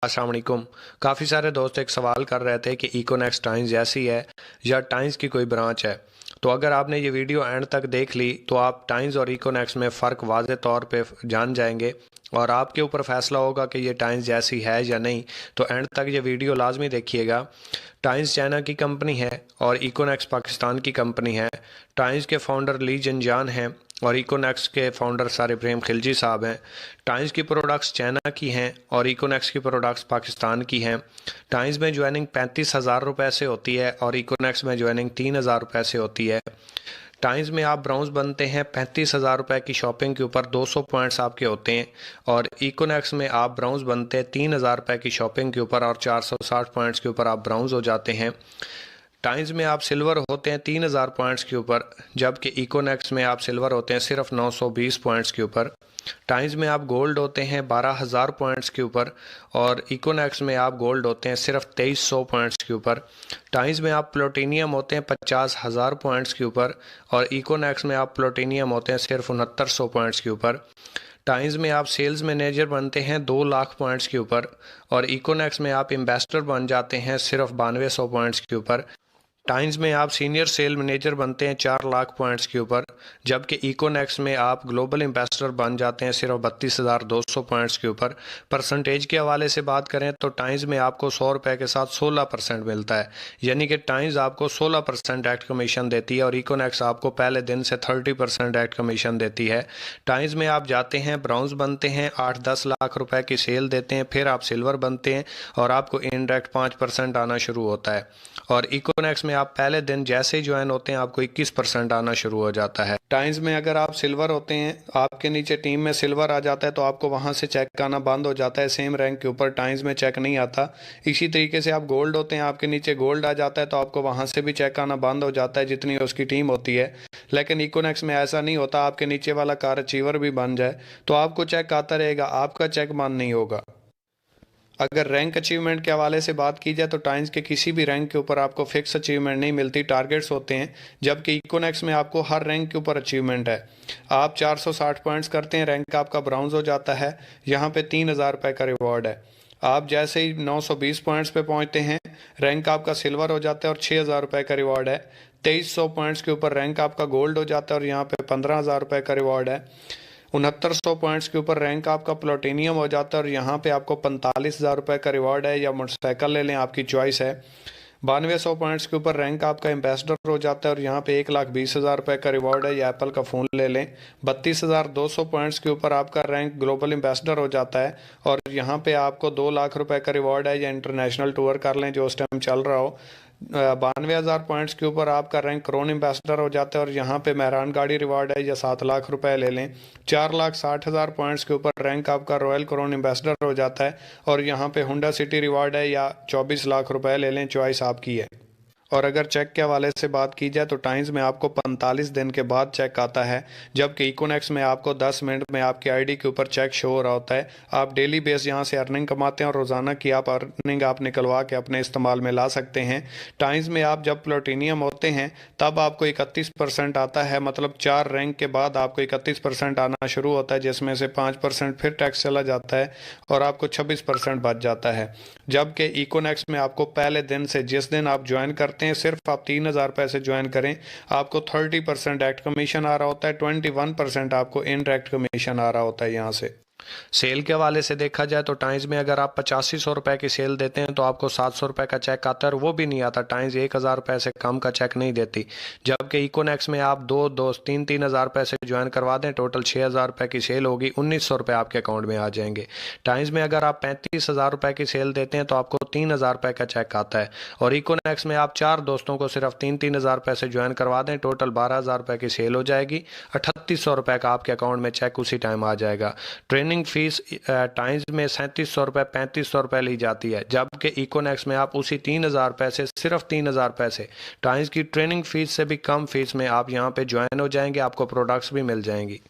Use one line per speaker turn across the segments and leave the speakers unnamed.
अस्सलाम वालेकुम। काफ़ी सारे दोस्त एक सवाल कर रहे थे कि इकोनेक्स टाइम्स जैसी है या टाइम्स की कोई ब्रांच है। तो अगर आपने ये वीडियो एंड तक देख ली तो आप टाइम्स और इकोनेक्स में फ़र्क वाज़े तौर पे जान जाएंगे और आपके ऊपर फैसला होगा कि ये टाइम्स जैसी है या नहीं। तो एंड तक ये वीडियो लाजमी देखिएगा। टाइम्स चाइना की कंपनी है और इकोनेक्स पाकिस्तान की कंपनी है। टाइम्स के फाउंडर ली जिनजान हैं और इकोनेक्स के फाउंडर सर इब्राहिम खिलजी साहब हैं। टाइम्स की प्रोडक्ट्स चाइना की हैं और इकोनेक्स की प्रोडक्ट्स पाकिस्तान की हैं। टाइम्स में ज्वाइनिंग 35,000 रुपये से होती है और इकोनेक्स में ज्वाइनिंग 3,000 रुपये से होती है। टाइम्स में आप ब्राउन्स बनते हैं 35,000 रुपये की शॉपिंग के ऊपर 200 पॉइंट्स आपके होते हैं और इकोनेक्स में आप ब्राउन्स बनते हैं 3,000 रुपये की शॉपिंग के ऊपर और 460 पॉइंट्स के ऊपर आप ब्राउन्स हो जाते हैं। टाइम्स में आप सिल्वर होते हैं 3,000 पॉइंट्स के ऊपर, जबकि इकोनेक्स में आप सिल्वर होते हैं सिर्फ 920 पॉइंट्स के ऊपर। टाइम्स में आप गोल्ड होते हैं 12,000 पॉइंट्स के ऊपर और इकोनेक्स में आप गोल्ड होते हैं सिर्फ 2,300 पॉइंट्स के ऊपर। टाइम्स में आप प्लूटोनियम होते हैं 50,000 पॉइंट्स के ऊपर और इकोनेक्स में आप प्लूटोनियम होते हैं सिर्फ 6900 पॉइंट्स के ऊपर। टाइम्स में आप सेल्स मैनेजर बनते हैं 2 लाख पॉइंट्स के ऊपर और इकोनेक्स में आप एम्बेसडर बन जाते हैं सिर्फ 9200 पॉइंट्स के ऊपर। टाइम्स में आप सीनियर सेल मैनेजर बनते हैं 4 लाख पॉइंट्स के ऊपर, जबकि इकोनेक्स में आप ग्लोबल एम्बेसडर बन जाते हैं सिर्फ 32,200 पॉइंट्स के ऊपर। परसेंटेज के हवाले से बात करें तो टाइम्स में आपको 100 रुपये के साथ 16% मिलता है, यानी कि टाइम्स आपको 16% डायरेक्ट कमीशन देती है और इकोनेक्स आपको पहले दिन से 30% डायरेक्ट कमीशन देती है। टाइम्स में आप जाते हैं ब्राउन्स बनते हैं 8-10 लाख रुपए की सेल देते हैं, फिर आप सिल्वर बनते हैं और आपको इनडायरेक्ट 5% आना शुरू होता है और इकोनेक्स में आप पहले दिन जैसे ही ज्वाइन होते हैं आपको 21% आना शुरू हो जाता है। टाइम्स में अगर आप सिल्वर होते हैं, आपके नीचे टीम में सिल्वर आ जाता है तो आपको वहां से चेक आना बंद हो जाता है, सेम रैंक के ऊपर टाइम्स में चेक नहीं आता। इसी तरीके से आप गोल्ड होते हैं, आपके नीचे गोल्ड आ जाता है तो आपको वहां से भी चेक आना बंद हो जाता है जितनी उसकी टीम होती है। लेकिन इकोनेक्स में ऐसा नहीं होता, आपके नीचे वाला कार अचीवर भी बन जाए तो आपको चेक आता रहेगा, आपका चेक बंद नहीं होगा। अगर रैंक अचीवमेंट के हवाले से बात की जाए तो टाइम्स के किसी भी रैंक के ऊपर आपको फिक्स अचीवमेंट नहीं मिलती, टारगेट्स होते हैं, जबकि इकोनेक्स में आपको हर रैंक के ऊपर अचीवमेंट है। आप 460 पॉइंट्स करते हैं, रैंक आपका ब्राउन्ज हो जाता है, यहाँ पे 3,000 रुपये का रिवॉर्ड है। आप जैसे ही 920 पॉइंट्स पे पहुंचते हैं, रैंक आपका सिल्वर हो जाता है और 6,000 रुपये का रिवॉर्ड है। 2,300 पॉइंट्स के ऊपर रैंक आपका गोल्ड हो जाता है और यहाँ पे 15,000 रुपये का रिवॉर्ड है। 6900 पॉइंट्स के ऊपर रैंक आपका प्लूटोनियम हो जाता है और यहाँ पे आपको 45,000 रुपये का रिवॉर्ड है, या मोटरसाइकिल ले लें, आपकी चॉइस है। 9200 पॉइंट्स के ऊपर रैंक आपका एम्बेसडर हो जाता है और यहाँ पे 1,20,000 रुपये का रिवॉर्ड है, या एप्पल का फ़ोन ले लें। 32,200 पॉइंट्स के ऊपर आपका रैंक ग्लोबल एम्बेसडर हो जाता है और यहाँ पे आपको 2 लाख रुपए का रिवॉर्ड है, या इंटरनेशनल टूर कर लें जो उस टाइम चल रहा हो। 92,000 पॉइंट्स के ऊपर आपका रैंक क्रोन एम्बेसडर हो जाता है और यहाँ पे मेहरान गाड़ी रिवार्ड है, या 7 लाख रुपए ले लें। 4,60,000 पॉइंट्स के ऊपर रैंक आपका रॉयल क्रोन एम्बेसडर हो जाता है और यहाँ पे हुंडा सिटी रिवार्ड है, या 24 लाख रुपए ले लें, चॉइस आपकी है। और अगर चेक के हवाले से बात की जाए तो टाइम्स में आपको 45 दिन के बाद चेक आता है, जबकि इकोनेक्स में आपको 10 मिनट में आपके आईडी के ऊपर चेक शो हो रहा होता है। आप डेली बेस यहाँ से अर्निंग कमाते हैं और रोज़ाना की आप अर्निंग आप निकलवा के अपने इस्तेमाल में ला सकते हैं। टाइम्स में आप जब प्लूटोनियम होते हैं तब आपको 31% आता है, मतलब 4 रैंक के बाद आपको 31% आना शुरू होता है, जिसमें से 5% फिर टैक्स चला जाता है और आपको 26% बच जाता है। जबकि इकोनेक्स में आपको पहले दिन से, जिस दिन आप ज्वाइन करते हैं, सिर्फ आप 3,000 रुपए से ज्वाइन करें, आपको 30% डायरेक्ट कमीशन आ रहा होता है, 21% आपको इनडायरेक्ट कमीशन आ रहा होता है। यहाँ से सेल के हवाले से देखा जाए तो टाइम्स में अगर आप 8500 रुपए की सेल देते हैं तो आपको 700 रुपए का चेक आता है और वो भी नहीं आता, टाइम्स 1,000 रुपए से कम का चेक नहीं देती। जबकि इकोनेक्स में आप 2-3,000 रुपए से ज्वाइन करवा दें, टोटल 6,000 रुपए की सेल होगी, 1,900 रुपए आपके अकाउंट में आ जाएंगे। टाइम्स में अगर आप 35,000 रुपए की सेल देते हैं तो आपको 3,000 रुपए का चेक आता है और इकोनेक्स में आप 4 दोस्तों को सिर्फ 3-3,000 रुपए से ज्वाइन करवा दें, टोटल 12,000 रुपए की सेल हो जाएगी, 3,800 रुपए का आपके अकाउंट में चेक उसी टाइम आ जाएगा। ट्रेनिंग फीस टाइम्स में 3700 रुपये 3500 रुपये ली जाती है, जबकि इकोनेक्स में आप उसी 3,000 रुपये से, सिर्फ 3,000 रुपये से, टाइम्स की ट्रेनिंग फीस से भी कम फीस में आप यहाँ पे ज्वाइन हो जाएंगे, आपको प्रोडक्ट्स भी मिल जाएंगी।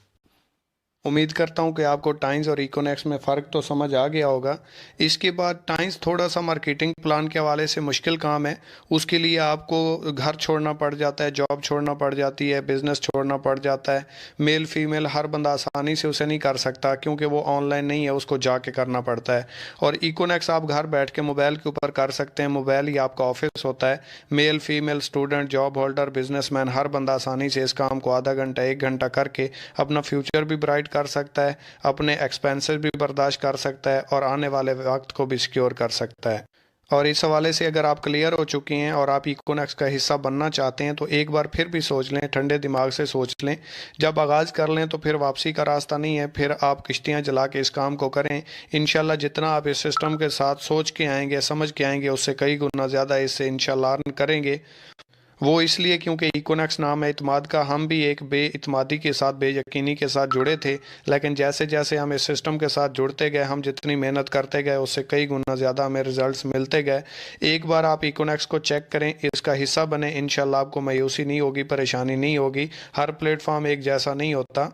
उम्मीद करता हूँ कि आपको टाइम्स और इकोनेक्स में फ़र्क तो समझ आ गया होगा। इसके बाद टाइम्स थोड़ा सा मार्केटिंग प्लान के हवाले से मुश्किल काम है। उसके लिए आपको घर छोड़ना पड़ जाता है, जॉब छोड़ना पड़ जाती है, बिजनेस छोड़ना पड़ जाता है। मेल फीमेल हर बंदा आसानी से उसे नहीं कर सकता क्योंकि वो ऑनलाइन नहीं है, उसको जाके करना पड़ता है। और इकोनेक्स आप घर बैठ के मोबाइल के ऊपर कर सकते हैं, मोबाइल ही आपका ऑफिस होता है। Male female student job holder businessman हर बंदा आसानी से इस काम को आधा घंटा 1 घंटा करके अपना फ्यूचर भी ब्राइट कर सकता है, अपने एक्सपेंसेस भी बर्दाश्त कर सकता है और आने वाले वक्त को भी सिक्योर कर सकता है। और इस हवाले से अगर आप क्लियर हो चुके हैं और आप इकोनेक्स का हिस्सा बनना चाहते हैं तो एक बार फिर भी सोच लें, ठंडे दिमाग से सोच लें। जब आगाज़ कर लें तो फिर वापसी का रास्ता नहीं है, फिर आप किश्तियाँ जला के इस काम को करें। इंशाल्लाह जितना आप इस सिस्टम के साथ सोच के आएंगे, समझ के आएंगे, उससे कई गुना ज़्यादा इससे इंशाल्लाह अर्न करेंगे। वो इसलिए क्योंकि इकोनेक्स नाम है इत्माद का। हम भी एक बेइत्मादी के साथ, बेयकीनी के साथ जुड़े थे, लेकिन जैसे जैसे हम इस सिस्टम के साथ जुड़ते गए, हम जितनी मेहनत करते गए उससे कई गुना ज़्यादा हमें रिजल्ट्स मिलते गए। एक बार आप इकोनेक्स को चेक करें, इसका हिस्सा बने, इंशाल्लाह आपको मायूसी नहीं होगी, परेशानी नहीं होगी। हर प्लेटफॉर्म एक जैसा नहीं होता।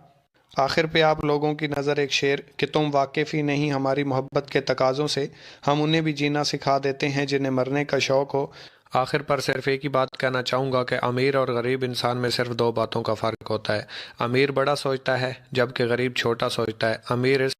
आखिर पे आप लोगों की नज़र एक शेर कि तुम वाकिफ़ ही नहीं हमारी मोहब्बत के तकाज़ों से, हम उन्हें भी जीना सिखा देते हैं जिन्हें मरने का शौक़ हो। आखिर पर सिर्फ एक ही बात कहना चाहूँगा कि अमीर और गरीब इंसान में सिर्फ दो बातों का फ़र्क होता है। अमीर बड़ा सोचता है जबकि गरीब छोटा सोचता है। अमीर इस